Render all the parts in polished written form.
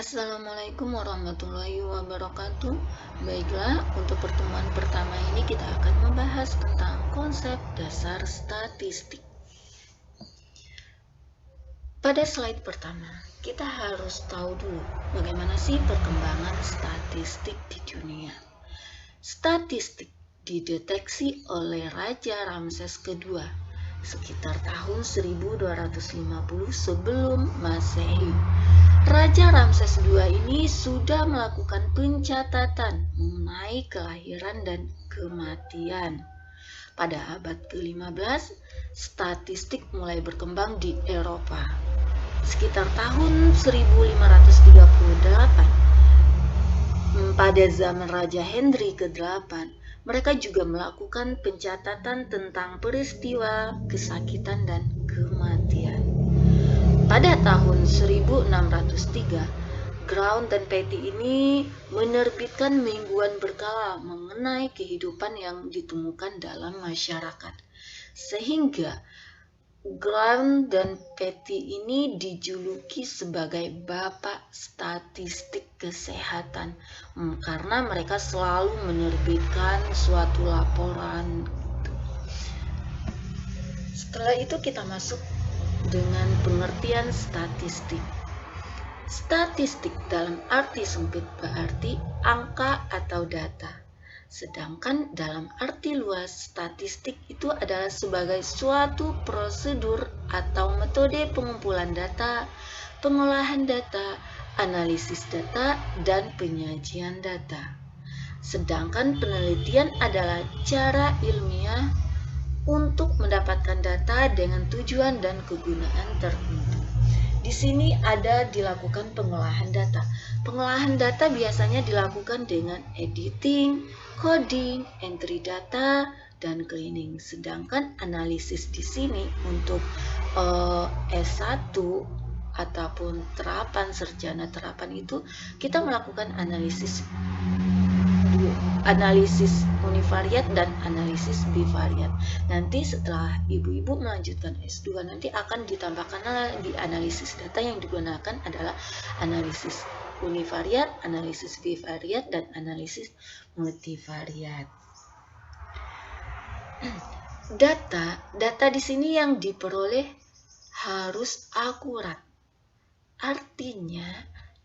Assalamualaikum warahmatullahi wabarakatuh. Baiklah, untuk pertemuan pertama ini kita akan membahas tentang konsep dasar statistik. Pada slide pertama, kita harus tahu dulu bagaimana sih perkembangan statistik di dunia. Statistik dideteksi oleh Raja Ramses II sekitar tahun 1250 sebelum Masehi. Raja Ramses II ini sudah melakukan pencatatan mengenai kelahiran dan kematian. Pada abad ke-15, statistik mulai berkembang di Eropa. Sekitar tahun 1538, pada zaman Raja Henry ke-8, mereka juga melakukan pencatatan tentang peristiwa kesakitan dan kematian. Pada tahun 1603, Ground dan Petty ini menerbitkan mingguan berkala mengenai kehidupan yang ditemukan dalam masyarakat. Sehingga Ground dan Petty ini dijuluki sebagai bapak statistik kesehatan karena mereka selalu menerbitkan suatu laporan. Setelah itu kita masuk dengan pengertian statistik. Statistik dalam arti sempit berarti angka atau data. Sedangkan dalam arti luas, statistik itu adalah sebagai suatu prosedur atau metode pengumpulan data, pengolahan data, analisis data, dan penyajian data. Sedangkan penelitian adalah cara ilmiah untuk mendapatkan data dengan tujuan dan kegunaan tertentu. Di sini ada dilakukan pengolahan data. Pengolahan data biasanya dilakukan dengan editing, coding, entry data, dan cleaning. Sedangkan analisis di sini untuk S1 ataupun sarjana terapan itu kita melakukan analisis univariat dan analisis bivariat. Nanti setelah ibu-ibu melanjutkan S2 nanti akan ditambahkan di analisis data yang digunakan adalah analisis univariat, analisis bivariat, dan analisis multivariat. Data di sini yang diperoleh harus akurat. Artinya,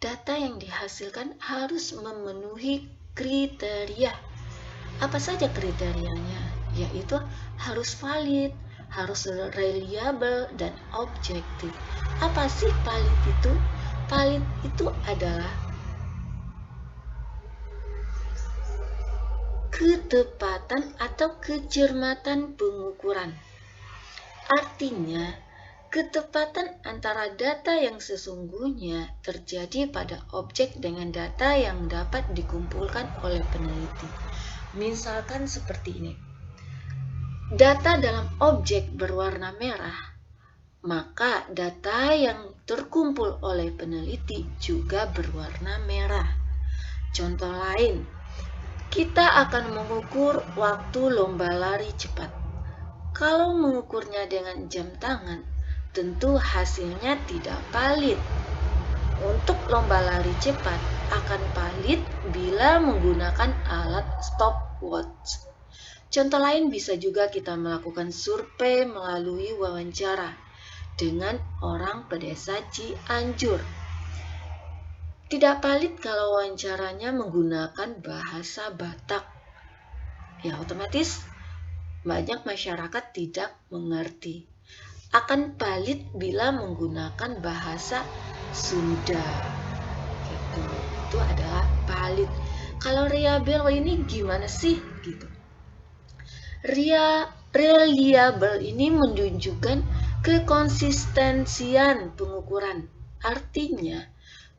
data yang dihasilkan harus memenuhi kriteria. Apa saja kriterianya? Yaitu harus valid, harus reliable, dan objektif. Apa sih valid itu? Valid itu adalah ketepatan atau kecermatan pengukuran. Artinya, ketepatan antara data yang sesungguhnya terjadi pada objek dengan data yang dapat dikumpulkan oleh peneliti. Misalkan seperti ini. Data dalam objek berwarna merah, maka data yang terkumpul oleh peneliti juga berwarna merah. Contoh lain, kita akan mengukur waktu lomba lari cepat. Kalau mengukurnya dengan jam tangan, tentu hasilnya tidak valid. Untuk lomba lari cepat akan valid bila menggunakan alat stopwatch. Contoh lain bisa juga kita melakukan survei melalui wawancara dengan orang pedesa Cianjur. Tidak valid kalau wawancaranya menggunakan bahasa Batak. Ya otomatis banyak masyarakat tidak mengerti. Akan valid bila menggunakan bahasa Sunda. Gitu. Itu adalah valid. Kalau reliable ini gimana sih? Gitu. Reliable ini menunjukkan kekonsistensian pengukuran. Artinya,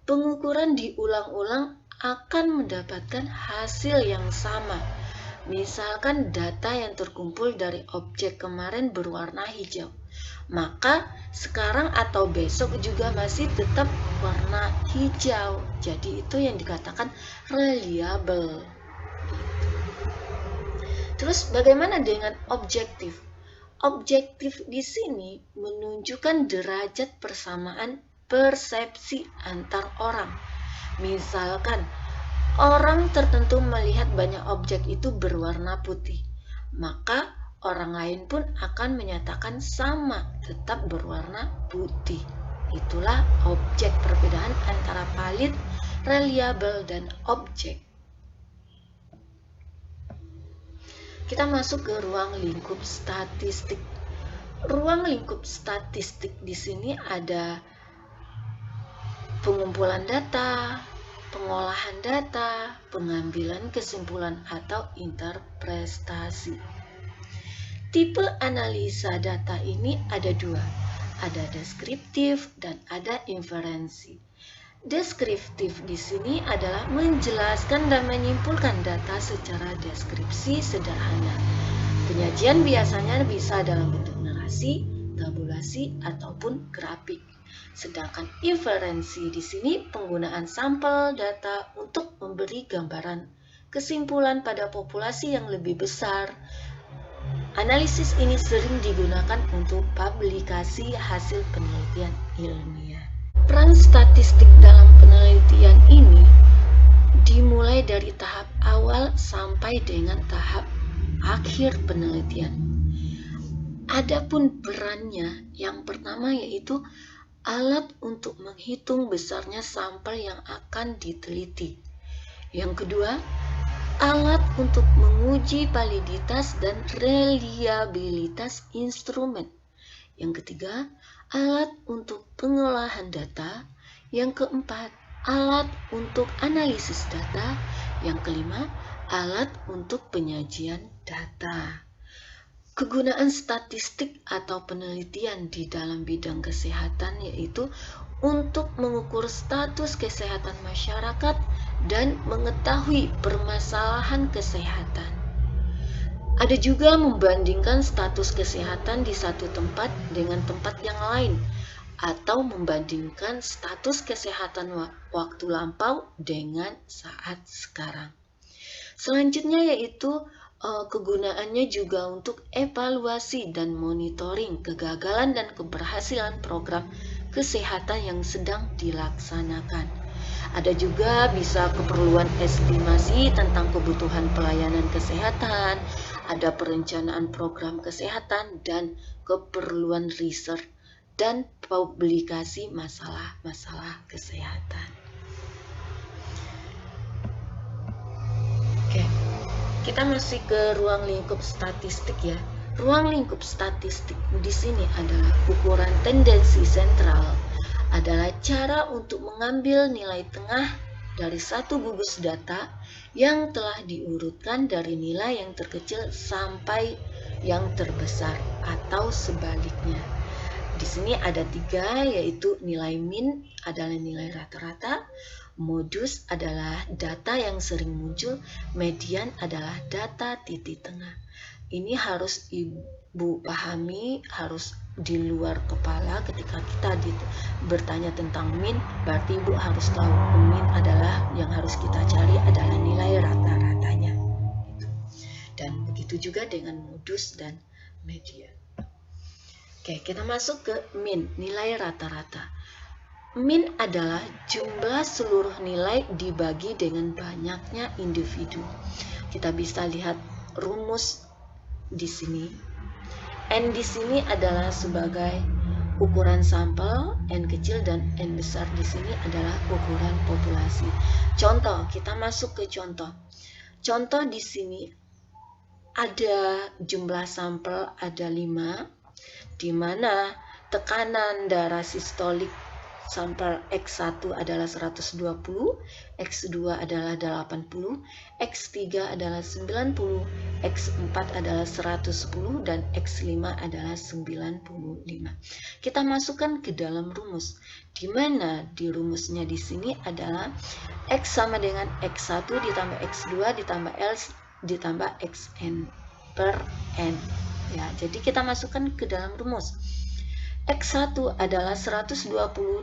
pengukuran diulang-ulang akan mendapatkan hasil yang sama. Misalkan data yang terkumpul dari objek kemarin berwarna hijau, maka sekarang atau besok juga masih tetap warna hijau. Jadi itu yang dikatakan reliable. Terus bagaimana dengan objektif? Objektif di sini menunjukkan derajat persamaan persepsi antar orang. Misalkan orang tertentu melihat banyak objek itu berwarna putih, maka orang lain pun akan menyatakan sama, tetap berwarna putih. Itulah objek, perbedaan antara valid, reliable, dan objek. Kita masuk ke ruang lingkup statistik. Ruang lingkup statistik di sini ada pengumpulan data, pengolahan data, pengambilan kesimpulan atau interpretasi. Tipe analisa data ini ada dua, ada deskriptif dan ada inferensi. Deskriptif di sini adalah menjelaskan dan menyimpulkan data secara deskripsi sederhana. Penyajian biasanya bisa dalam bentuk narasi, tabulasi, ataupun grafik. Sedangkan inferensi di sini penggunaan sampel data untuk memberi gambaran kesimpulan pada populasi yang lebih besar. Analisis ini sering digunakan untuk publikasi hasil penelitian ilmiah. Peran statistik dalam penelitian ini dimulai dari tahap awal sampai dengan tahap akhir penelitian. Adapun perannya yang pertama yaitu alat untuk menghitung besarnya sampel yang akan diteliti. Yang kedua, alat untuk menguji validitas dan reliabilitas instrumen. Yang ketiga, alat untuk pengolahan data. Yang keempat, alat untuk analisis data. Yang kelima, alat untuk penyajian data. Kegunaan statistik atau penelitian di dalam bidang kesehatan yaitu untuk mengukur status kesehatan masyarakat dan mengetahui permasalahan kesehatan. Ada juga membandingkan status kesehatan di satu tempat dengan tempat yang lain, atau membandingkan status kesehatan waktu lampau dengan saat sekarang. Selanjutnya yaitu kegunaannya juga untuk evaluasi dan monitoring kegagalan dan keberhasilan program kesehatan yang sedang dilaksanakan. Ada juga bisa keperluan estimasi tentang kebutuhan pelayanan kesehatan, ada perencanaan program kesehatan, dan keperluan riset dan publikasi masalah-masalah kesehatan. Oke, kita masih ke ruang lingkup statistik ya. Ruang lingkup statistik di sini adalah ukuran tendensi sentral, adalah cara untuk mengambil nilai tengah dari satu gugus data yang telah diurutkan dari nilai yang terkecil sampai yang terbesar atau sebaliknya. Di sini ada tiga, yaitu nilai min adalah nilai rata-rata, modus adalah data yang sering muncul, median adalah data titik tengah. Ini harus Ibu pahami, harus di luar kepala ketika kita bertanya tentang min, berarti Ibu harus tahu min adalah yang harus kita cari adalah nilai rata-ratanya. Dan begitu juga dengan modus dan median. Oke, kita masuk ke min, nilai rata-rata. Min adalah jumlah seluruh nilai dibagi dengan banyaknya individu. Kita bisa lihat rumus di sini. N di sini adalah sebagai ukuran sampel, N kecil dan N besar di sini adalah ukuran populasi. Contoh, kita masuk ke contoh. Contoh di sini ada jumlah sampel ada 5. Di mana tekanan darah sistolik sampel X1 adalah 120, X2 adalah 80, X3 adalah 90, X4 adalah 110, dan X5 adalah 95. Kita masukkan ke dalam rumus, di mana di rumusnya di sini adalah X sama dengan X1 ditambah X2 ditambah L ditambah Xn per N. Ya, jadi kita masukkan ke dalam rumus. X1 adalah 120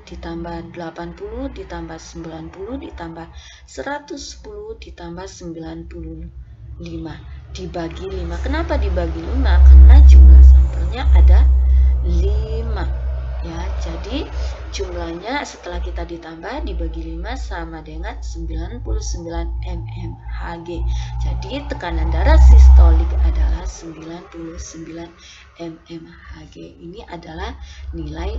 ditambah 80 ditambah 90 ditambah 110 ditambah 95 dibagi 5. Kenapa dibagi 5? Karena jumlah sampelnya ada 5. ya. Jadi jumlahnya setelah kita ditambah dibagi 5 sama dengan 99 mmHg. Jadi tekanan darah sistolik adalah 99 mmHg. Ini adalah nilai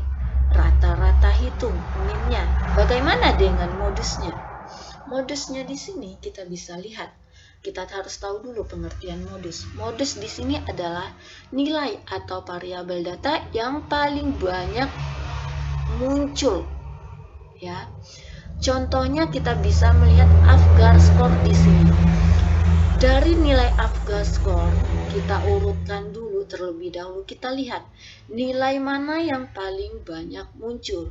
rata-rata hitung minnya. Bagaimana dengan modusnya? Modusnya di sini kita bisa lihat. Kita harus tahu dulu pengertian modus. Modus di sini adalah nilai atau variabel data yang paling banyak muncul. Ya. Contohnya kita bisa melihat Apgar score di sini. Dari nilai Apgar score kita urutkan dulu terlebih dahulu. Kita lihat nilai mana yang paling banyak muncul.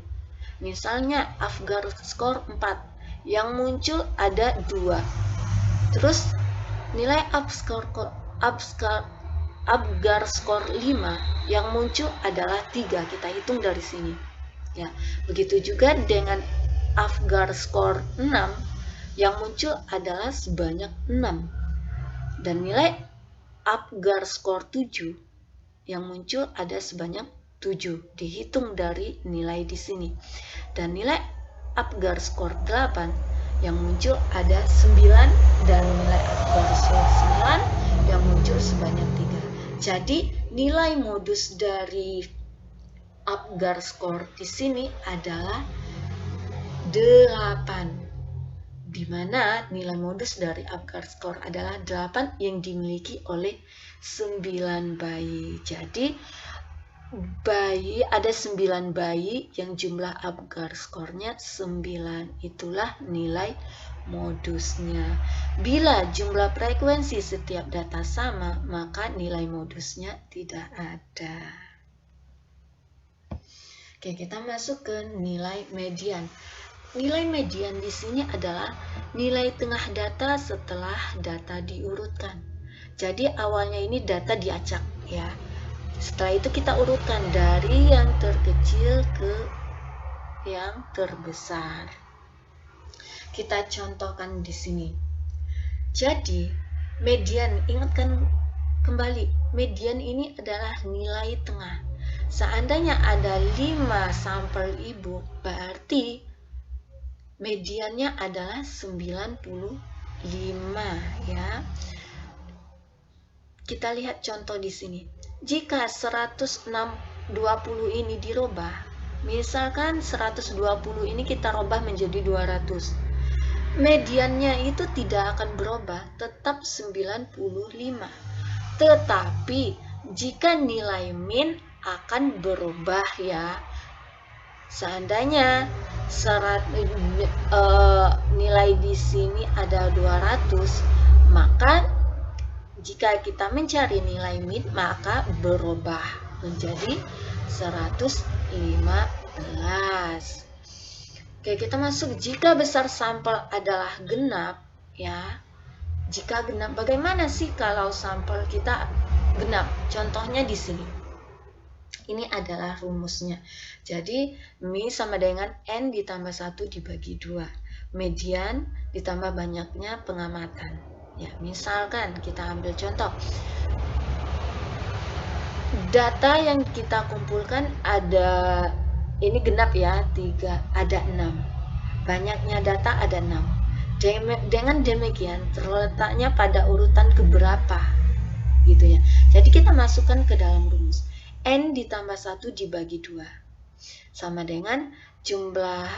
Misalnya Apgar score 4, yang muncul ada 2. Terus nilai Apgar score 5 yang muncul adalah 3. Kita hitung dari sini. Ya, begitu juga dengan Apgar score 6 yang muncul adalah sebanyak 6. Dan nilai Apgar score 7 yang muncul ada sebanyak 7. Dihitung dari nilai di sini. Dan nilai Apgar score 8 yang muncul ada 9 dan nilai Apgar score 9 yang muncul sebanyak 3. Jadi nilai modus dari Apgar score di sini adalah 8, di mana nilai modus dari Apgar score adalah 8 yang dimiliki oleh 9 bayi. Jadi ada 9 bayi yang jumlah Apgar skornya 9, itulah nilai modusnya. Bila jumlah frekuensi setiap data sama, maka nilai modusnya tidak ada. Oke, kita masuk ke nilai median. Nilai median di sini adalah nilai tengah data setelah data diurutkan. Jadi awalnya ini data diacak, ya. Setelah itu kita urutkan dari yang terkecil ke yang terbesar. Kita contohkan di sini. Jadi, median, ingatkan kembali, median ini adalah nilai tengah. Seandainya ada 5 sampel ibu, berarti mediannya adalah 95, ya. Kita lihat contoh di sini. Jika 120 ini dirubah, misalkan 120 ini kita rubah menjadi 200, mediannya itu tidak akan berubah, tetap 95. Tetapi jika nilai min akan berubah, ya. Seandainya nilai di sini ada 200, maka jika kita mencari nilai min, maka berubah menjadi 115. Oke, kita masuk. Jika besar sampel adalah genap, ya. Jika genap, bagaimana sih kalau sampel kita genap? Contohnya di sini. Ini adalah rumusnya. Jadi, Mi sama dengan N ditambah 1 dibagi 2. Median ditambah banyaknya pengamatan. Ya, misalkan kita ambil contoh. Data yang kita kumpulkan ada, ini genap ya, 3, ada 6. Banyaknya data ada 6. Dengan demikian, terletaknya pada urutan keberapa, gitu ya. Jadi kita masukkan ke dalam rumus. N ditambah 1 dibagi 2. Sama dengan jumlah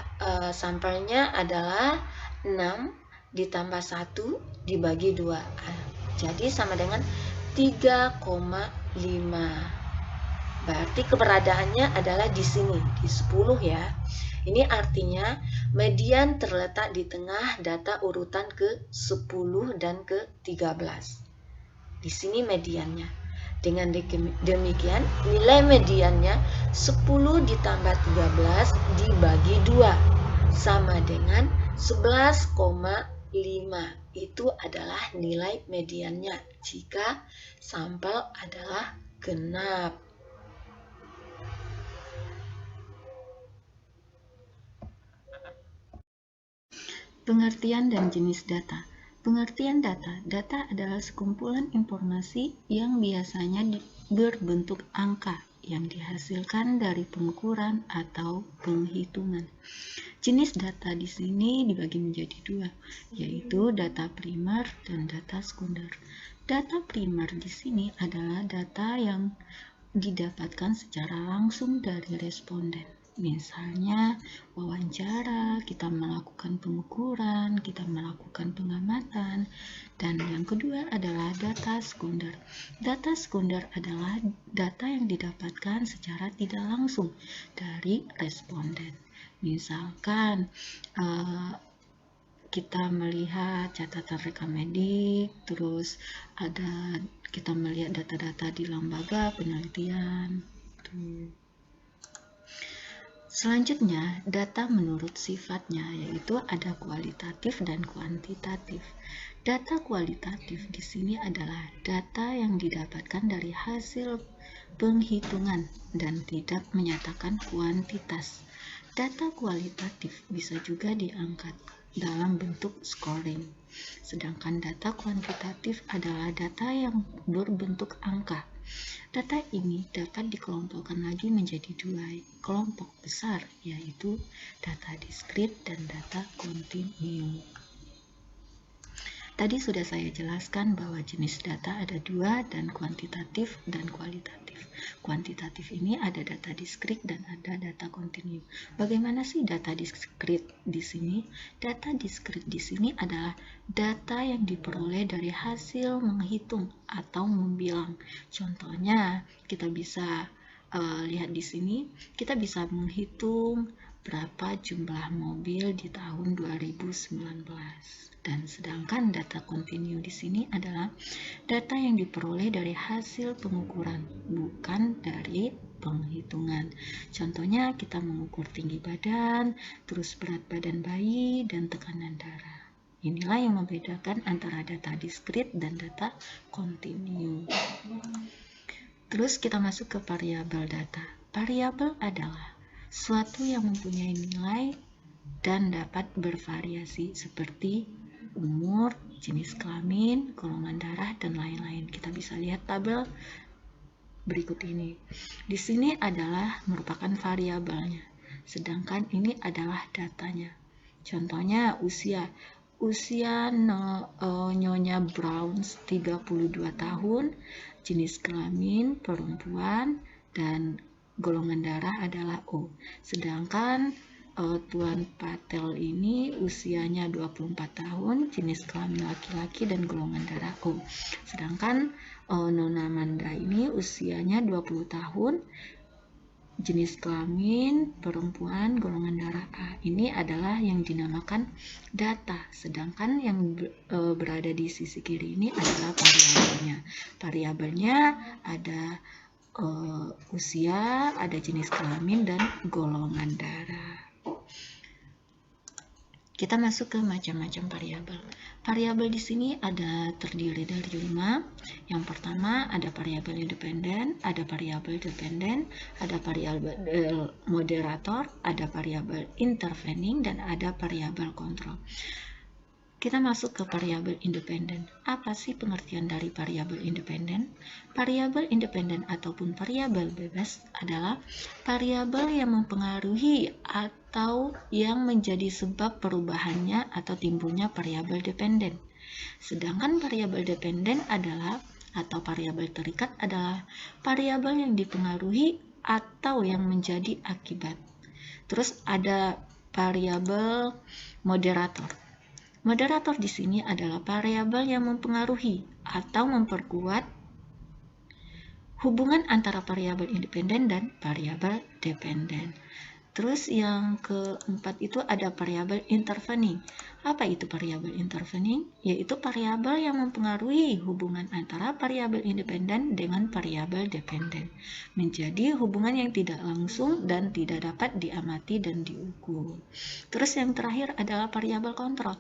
sampelnya adalah 6 ditambah 1 dibagi 2. Jadi sama dengan 3,5. Berarti keberadaannya adalah di sini, di 10, ya. Ini artinya median terletak di tengah data urutan ke-10 dan ke-13. Di sini mediannya. Dengan demikian, nilai mediannya 10 ditambah 13 dibagi 2 sama dengan 11,5. Itu adalah nilai mediannya jika sampel adalah genap. Pengertian dan jenis data. Pengertian data. Data adalah sekumpulan informasi yang biasanya berbentuk angka yang dihasilkan dari pengukuran atau penghitungan. Jenis data di sini dibagi menjadi dua, yaitu data primer dan data sekunder. Data primer di sini adalah data yang didapatkan secara langsung dari responden. Misalnya wawancara, kita melakukan pengukuran, kita melakukan pengamatan, dan yang kedua adalah data sekunder. Data sekunder adalah data yang didapatkan secara tidak langsung dari responden. Misalkan kita melihat catatan rekam medik, terus kita melihat data-data di lembaga penelitian. Selanjutnya, data menurut sifatnya, yaitu ada kualitatif dan kuantitatif. Data kualitatif di sini adalah data yang didapatkan dari hasil penghitungan dan tidak menyatakan kuantitas. Data kualitatif bisa juga diangkat dalam bentuk scoring. Sedangkan data kuantitatif adalah data yang berbentuk angka. Data ini dapat dikelompokkan lagi menjadi dua kelompok besar, yaitu data diskrit dan data kontinu. Tadi sudah saya jelaskan bahwa jenis data ada dua, dan kuantitatif dan kualitatif. Kuantitatif ini ada data diskrit dan ada data kontinu. Bagaimana sih data diskrit di sini? Data diskrit di sini adalah data yang diperoleh dari hasil menghitung atau membilang. Contohnya, kita bisa lihat di sini, kita bisa menghitung berapa jumlah mobil di tahun 2019. Dan sedangkan data kontinu di sini adalah data yang diperoleh dari hasil pengukuran, bukan dari penghitungan. Contohnya, kita mengukur tinggi badan, terus berat badan bayi, dan tekanan darah. Inilah yang membedakan antara data diskrit dan data kontinu. Terus kita masuk ke variabel data. Variabel adalah suatu yang mempunyai nilai dan dapat bervariasi seperti umur, jenis kelamin, golongan darah, dan lain-lain. Kita bisa lihat tabel berikut ini. Di sini adalah merupakan variabelnya, sedangkan ini adalah datanya. Contohnya usia. Usia Nyonya Brown 32 tahun, jenis kelamin perempuan, dan golongan darah adalah O. Sedangkan Tuan Patel ini usianya 24 tahun, jenis kelamin laki-laki, dan golongan darah O. Sedangkan Nona Amanda ini usianya 20 tahun, jenis kelamin perempuan, golongan darah A. Ini adalah yang dinamakan data, sedangkan yang berada di sisi kiri ini adalah variabelnya. Variabelnya ada usia, ada jenis kelamin, dan golongan darah. Kita masuk ke macam-macam variabel. Variabel di sini terdiri dari 5. Yang pertama ada variabel independen, ada variabel dependen, ada variabel moderator, ada variabel intervening, dan ada variabel kontrol. Kita masuk ke variabel independen. Apa sih pengertian dari variabel independen? Variabel independen ataupun variabel bebas adalah variabel yang mempengaruhi atau yang menjadi sebab perubahannya atau timbulnya variabel dependen. Sedangkan variabel dependen adalah atau variabel terikat adalah variabel yang dipengaruhi atau yang menjadi akibat. Terus ada variabel moderator. Moderator di sini adalah variabel yang mempengaruhi atau memperkuat hubungan antara variabel independen dan variabel dependen. Terus yang keempat itu ada variabel intervening. Apa itu variabel intervening? Yaitu variabel yang mempengaruhi hubungan antara variabel independen dengan variabel dependen, menjadi hubungan yang tidak langsung dan tidak dapat diamati dan diukur. Terus yang terakhir adalah variabel kontrol.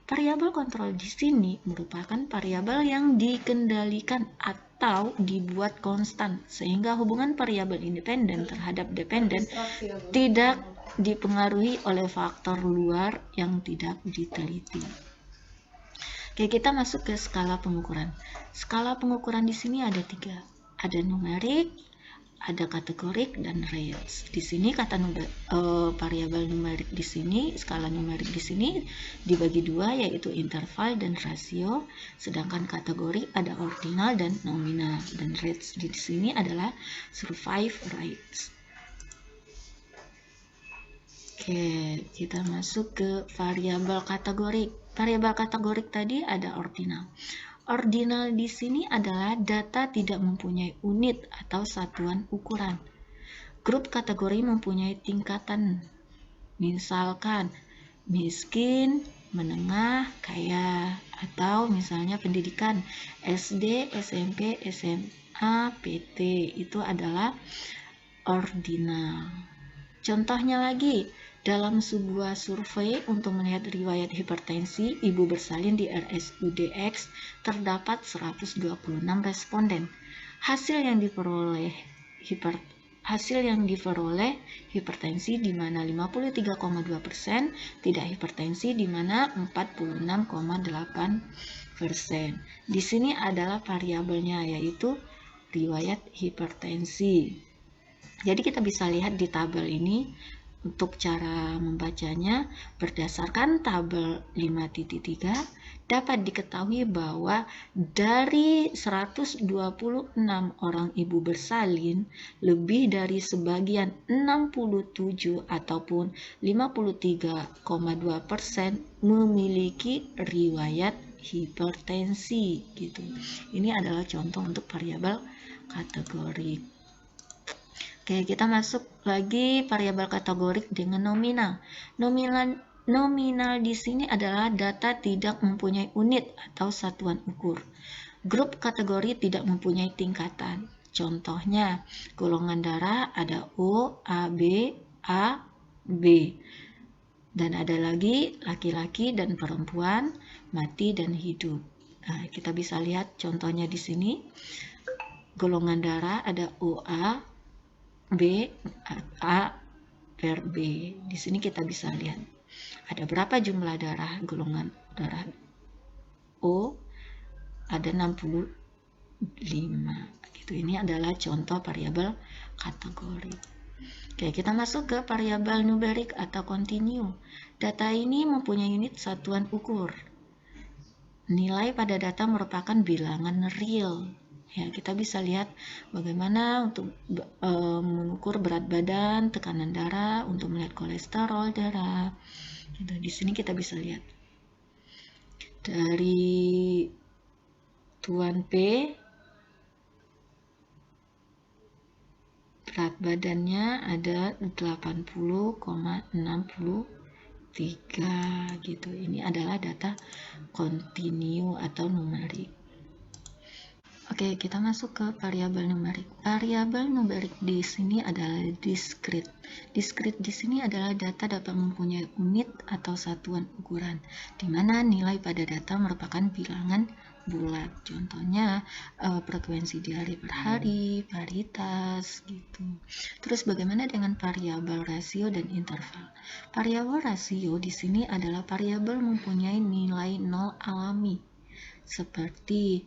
Variabel kontrol di sini merupakan variabel yang dikendalikan atau dibuat konstan, sehingga hubungan variabel independen terhadap dependen tidak dipengaruhi oleh faktor luar yang tidak diteliti. Oke, kita masuk ke skala pengukuran. Skala pengukuran di sini ada 3. Ada numerik, ada kategorik dan range. Di sini kata variabel numerik di sini, skala numerik di sini dibagi dua, yaitu interval dan rasio. Sedangkan kategori ada ordinal dan nominal, dan range di sini adalah survive rate. Oke, kita masuk ke variabel kategorik. Variabel kategorik tadi ada ordinal. Ordinal di sini adalah data tidak mempunyai unit atau satuan ukuran. Grup kategori mempunyai tingkatan, misalkan miskin, menengah, kaya, atau misalnya pendidikan SD, SMP, SMA, PT, itu adalah ordinal. Contohnya lagi, dalam sebuah survei untuk melihat riwayat hipertensi ibu bersalin di RSUDX terdapat 126 responden. Hasil yang diperoleh hipertensi di mana 53,2%, tidak hipertensi di mana 46,8%. Di sini adalah variabelnya, yaitu riwayat hipertensi. Jadi kita bisa lihat di tabel ini. Untuk cara membacanya, berdasarkan tabel 5.3 dapat diketahui bahwa dari 126 orang ibu bersalin, lebih dari sebagian 67 ataupun 53,2% memiliki riwayat hipertensi gitu. Ini adalah contoh untuk variabel kategori. Oke, kita masuk lagi variabel kategorik dengan nominal. Nominal di sini adalah data tidak mempunyai unit atau satuan ukur. Grup kategori tidak mempunyai tingkatan. Contohnya, golongan darah ada O, A, B, A, B. Dan ada lagi laki-laki dan perempuan, mati dan hidup. Nah, kita bisa lihat contohnya di sini. Golongan darah ada OA, B, A per B. Di sini kita bisa lihat ada berapa jumlah darah. Golongan darah O ada 65 gitu. Ini adalah contoh variabel kategori. Oke, kita masuk ke variabel numerik atau kontinu. Data ini mempunyai unit satuan ukur. Nilai pada data merupakan bilangan real. Ya, kita bisa lihat bagaimana untuk mengukur berat badan, tekanan darah, untuk melihat kolesterol darah. Gitu. Di sini kita bisa lihat dari Tuan P, berat badannya ada 80,63 gitu. Ini adalah data kontinu atau numerik. Oke, kita masuk ke variabel numerik. Variabel numerik di sini adalah discrete. Discrete di sini adalah data dapat mempunyai unit atau satuan ukuran, di mana nilai pada data merupakan bilangan bulat. Contohnya frekuensi diare per hari, paritas, gitu. Terus bagaimana dengan variabel rasio dan interval? Variabel rasio di sini adalah variabel mempunyai nilai nol alami, seperti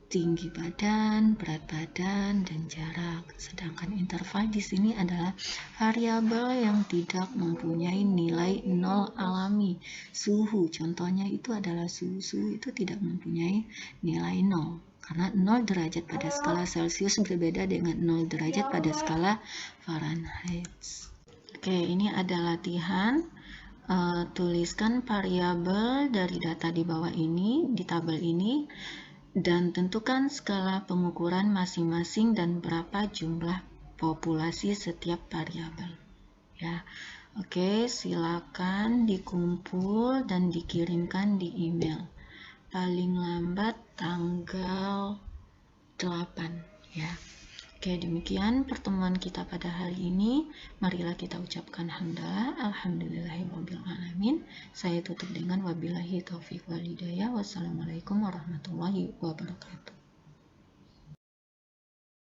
tinggi badan, berat badan, dan jarak. Sedangkan interval di sini adalah variabel yang tidak mempunyai nilai nol alami. Suhu, contohnya itu adalah suhu itu tidak mempunyai nilai nol. Karena 0 derajat pada skala Celsius berbeda dengan 0 derajat pada skala Fahrenheit. Oke, ini ada latihan. Tuliskan variabel dari data di bawah ini, di tabel ini, dan tentukan skala pengukuran masing-masing dan berapa jumlah populasi setiap variabel. Ya, oke, silakan dikumpul dan dikirimkan di email. Paling lambat tanggal 8, ya. Oke, demikian pertemuan kita pada hari ini. Marilah kita ucapkan hamdalah, alhamdulillahirabbil alamin. Saya tutup dengan wabillahi taufik wal hidayah. Wassalamualaikum warahmatullahi wabarakatuh.